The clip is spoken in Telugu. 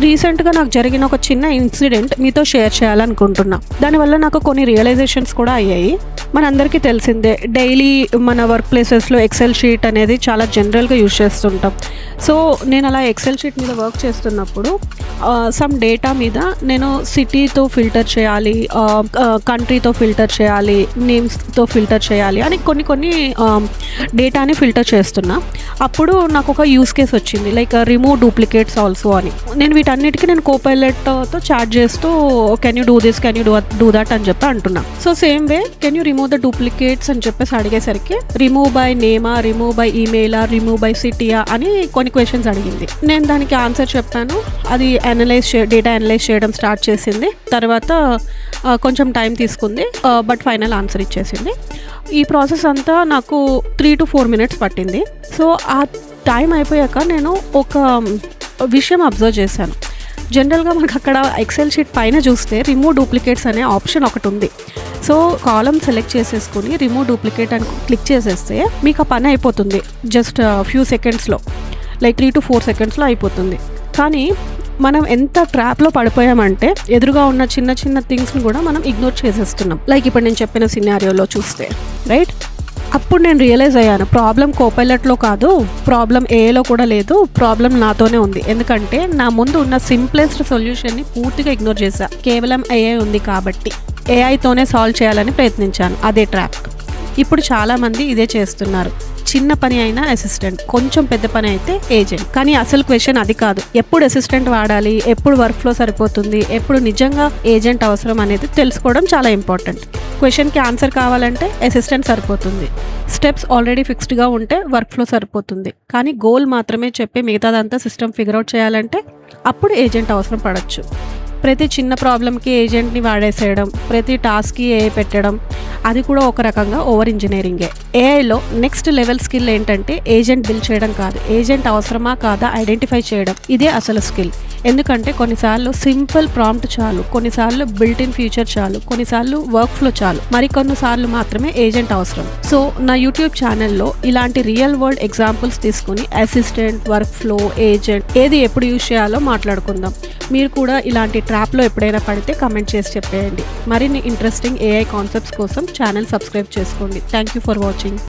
రీసెంట్గా నాకు జరిగిన ఒక చిన్న ఇన్సిడెంట్ మీతో షేర్ చేయాలనుకుంటున్నా. దానివల్ల నాకు కొన్ని రియలైజేషన్స్ కూడా అయ్యాయి. మనందరికీ తెలిసిందే, డైలీ మన వర్క్ ప్లేసెస్లో ఎక్సెల్ షీట్ అనేది చాలా జనరల్గా యూజ్ చేస్తుంటాం. సో నేను అలా ఎక్సెల్ షీట్ మీద వర్క్ చేస్తున్నప్పుడు సమ్ డేటా మీద నేను సిటీతో ఫిల్టర్ చేయాలి, కంట్రీతో ఫిల్టర్ చేయాలి, నేమ్స్తో ఫిల్టర్ చేయాలి అని కొన్ని డేటాని ఫిల్టర్ చేస్తున్నా. అప్పుడు నాకు ఒక యూస్ కేస్ వచ్చింది, లైక్ రిమూవ్ డూప్లికేట్స్ ఆల్సో అని. నేను వీటన్నిటికీ నేను కోపైలట్తో చాట్ చేస్తూ can you do this, can you do that అని చెప్పి అంటున్నా. So same way can you remove the duplicates అని చెప్పేసి అడిగేసరికి రిమూవ్ బై నేమా, రిమూవ్ బై ఈమెయిలా, రిమూవ్ బై సిటీయా అని కొన్ని క్వశ్చన్స్ అడిగింది. నేను దానికి ఆన్సర్ చెప్పాను. అది డేటా అనలైజ్ చేయడం స్టార్ట్ చేసింది. తర్వాత కొంచెం టైం తీసుకుంది, బట్ ఫైనల్ ఆన్సర్ ఇచ్చేసింది. ఈ ప్రాసెస్ అంతా నాకు 3 to 4 minutes పట్టింది. సో ఆ టైం అయిపోయాక నేను ఒక విషయం అబ్జర్వ్ చేశాను. జనరల్గా మనకు అక్కడ ఎక్సెల్ షీట్ పైన చూస్తే రిమూవ్ డూప్లికేట్స్ అనే ఆప్షన్ ఒకటి ఉంది. సో కాలమ్ సెలెక్ట్ చేసేసుకుని రిమూవ్ డూప్లికేట్ అని క్లిక్ చేసేస్తే మీకు ఆ పని అయిపోతుంది. జస్ట్ ఫ్యూ సెకండ్స్లో, లైక్ 3 to 4 seconds అయిపోతుంది. కానీ మనం ఎంత ట్రాప్లో పడిపోయామంటే ఎదురుగా ఉన్న చిన్న థింగ్స్ని కూడా మనం ఇగ్నోర్ చేసేస్తున్నాం. లైక్ ఇప్పుడు నేను చెప్పిన సినారియోలో చూస్తే, రైట్? అప్పుడు నేను రియలైజ్ అయ్యాను, ప్రాబ్లం కోపైలట్లో కాదు, ప్రాబ్లం ఏఐలో కూడా లేదు, ప్రాబ్లం నాతోనే ఉంది. ఎందుకంటే నా ముందు ఉన్న సింప్లెస్ట్ సొల్యూషన్ని పూర్తిగా ఇగ్నోర్ చేశా. కేవలం ఏఐ ఉంది కాబట్టి ఏఐతోనే సాల్వ్ చేయాలని ప్రయత్నించాను. అదే ట్రాప్. ఇప్పుడు చాలామంది ఇదే చేస్తున్నారు. చిన్న పని అయినా అసిస్టెంట్, కొంచెం పెద్ద పని అయితే ఏజెంట్. కానీ అసలు క్వశ్చన్ అది కాదు. ఎప్పుడు అసిస్టెంట్ వాడాలి, ఎప్పుడు వర్క్ ఫ్లో సరిపోతుంది, ఎప్పుడు నిజంగా ఏజెంట్ అవసరం అనేది తెలుసుకోవడం చాలా ఇంపార్టెంట్. క్వశ్చన్కి ఆన్సర్ కావాలంటే అసిస్టెంట్ సరిపోతుంది. స్టెప్స్ ఆల్రెడీ ఫిక్స్డ్గా ఉంటే వర్క్ ఫ్లో సరిపోతుంది. కానీ గోల్ మాత్రమే చెప్పి మిగతాదంతా సిస్టమ్ ఫిగర్ అవుట్ చేయాలంటే అప్పుడు ఏజెంట్ అవసరం పడవచ్చు. ప్రతి చిన్న ప్రాబ్లంకి ఏజెంట్ని వాడేసేయడం, ప్రతి టాస్క్కి ఏఐ పెట్టడం, అది కూడా ఒక రకంగా ఓవర్ ఇంజనీరింగే. ఏఐలో నెక్స్ట్ లెవెల్ స్కిల్ ఏంటంటే ఏజెంట్ బిల్డ్ చేయడం కాదు, ఏజెంట్ అవసరమా కాదా ఐడెంటిఫై చేయడం. ఇదే అసలు స్కిల్. ఎందుకంటే కొన్నిసార్లు సింపుల్ ప్రాంప్ట్ చాలు, కొన్నిసార్లు బిల్ట్ ఇన్ ఫీచర్ చాలు, కొన్నిసార్లు వర్క్ ఫ్లో చాలు, మరికొన్నిసార్లు మాత్రమే ఏజెంట్ అవసరం. సో నా యూట్యూబ్ ఛానల్లో ఇలాంటి రియల్ వరల్డ్ ఎగ్జాంపుల్స్ తీసుకుని అసిస్టెంట్, వర్క్ ఫ్లో, ఏజెంట్ ఏది ఎప్పుడు యూజ్ చేయాలో మాట్లాడుకుందాం. మీరు కూడా ఇలాంటి ట్రాప్లో ఎప్పుడైనా పడితే కమెంట్ చేసి చెప్పేయండి. మరిన్ని ఇంట్రెస్టింగ్ ఏఐ కాన్సెప్ట్స్ కోసం ఛానల్ సబ్స్క్రైబ్ చేసుకోండి. Thank you for watching.